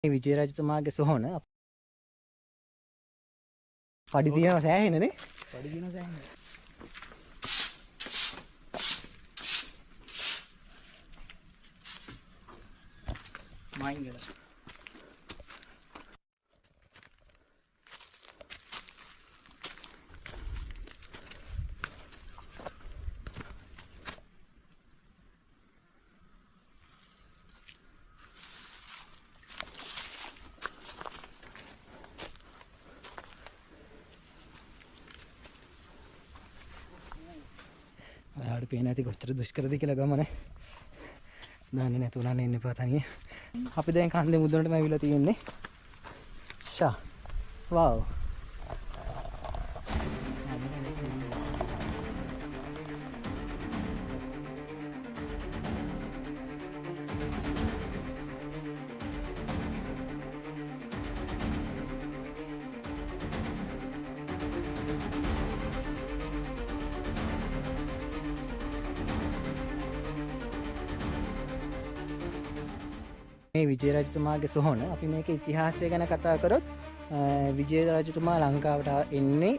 මේ විජය රජතුමාගේ සොහොන පඩි තියනවා සෑහෙනනේ. පඩි දින සෑහෙන. මයින්ගල. ඔයාලට පේන ඇති කොච්චර දුෂ්කරද කියලා ගමන. දන්නේ නැතු උනානේ ඉන්න පාතනිය. අපි දැන් කන්දේ මුදුනටම ඇවිල්ලා තියෙන්නේ. ෂා. වව්. මේ විජය රජතුමාගේ සොහොන අපි මේක ඉතිහාසය ගැන කතා කරොත් විජය රජතුමා ලංකාවට එන්නේ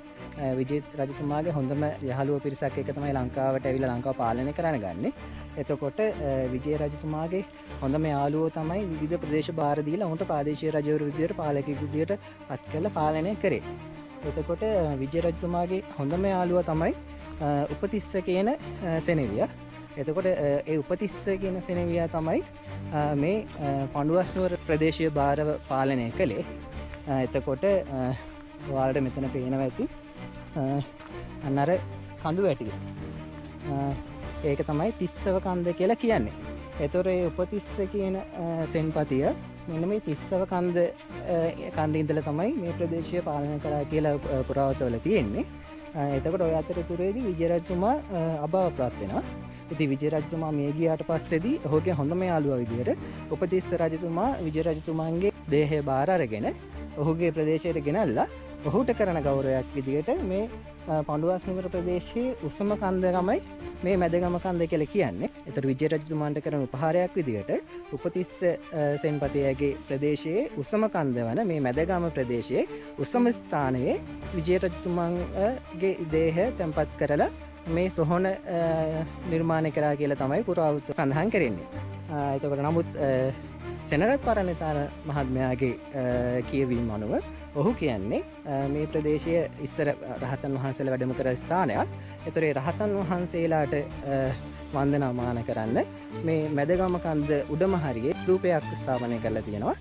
විජය රජතුමාගේ හොඳම යහළුව පිරිසක් එක්ක තමයි ලංකාවට ඇවිල්ලා ලංකාව පාලනය කරන්න ගන්නේ. එතකොට විජය රජතුමාගේ හොඳම යාළුවෝ තමයි විවිධ ප්‍රදේශ භාර දීලා උන්ට ප්‍රාදේශීය රජවරු විදියට පාලකයෙකු විදියට පත් කරලා පාලනය කරේ. එතකොට විජය රජතුමාගේ හොඳම යාළුවා තමයි උපතිස්ස කියන සෙනෙවියා. එතකොට ඒ උපතිස්ස කියන සෙනෙවියා තමයි මේ පඬුවස්නුවර ප්‍රදේශීය භාරව පාලනය කළේ. එතකොට ඔයාලට මෙතන පේනවා ඇති අන්නර කඳු වැටිය. ඒක තමයි තිස්සව කන්ද කියලා කියන්නේ. ඒතොර ඒ උපතිස්ස කියන සෙන්පතිය මෙන්න මේ තිස්සව කන්දේ ඉඳලා තමයි මේ ප්‍රදේශය පාලනය කරා කියලා පුරාවතවල තියෙන්නේ. එතකොට ඔය අතරතුරේදී විජය රජතුමා අභාවප්‍රාප්ත වෙනවා. ඉතින් විජය රජතුමා මිය ගියාට පස්සේදී ඔහුගේ හොඳම යාළුවා විදියට උපතිස්ස රජතුමා විජය රජතුමාගේ දේහය බාර අරගෙන ඔහුගේ ප්‍රදේශයට ගෙනල්ලා ඔහුට කරන ගෞරවයක් විදියට මේ පඬුවස්නුවර ප්‍රදේශයේ උසම කන්ද තමයි මේ මැදගම කන්ද කියලා කියන්නේ. ඒතර විජය රජතුමාන්ට කරන උපහාරයක් විදියට උපතිස්ස සෙන්පතියාගේ ප්‍රදේශයේ උසම කන්ද වන මේ මැදගම ප්‍රදේශයේ උසම ස්ථානයේ විජය රජතුමාගේ දේහය තැන්පත් කරලා මේ සොහොන නිර්මාණය කරා කියලා තමයි පුරාවෘත්ත සඳහන් කරන්නේ. එතකොට නමුත් සෙනරත් පරණිතාන මහත්මයාගේ කියවීම අනුව ඔහු කියන්නේ මේ ප්‍රදේශය ඉස්සර රහතන් වහන්සේලා වැඩම කර ස්ථානයක්. ඒතර ඒ රහතන් වහන්සේලාට වන්දනාමාන කරන්න මේ මැදගම කන්ද උඩම හරියේ ස්තූපයක් ස්ථාපනය කරලා තියෙනවා.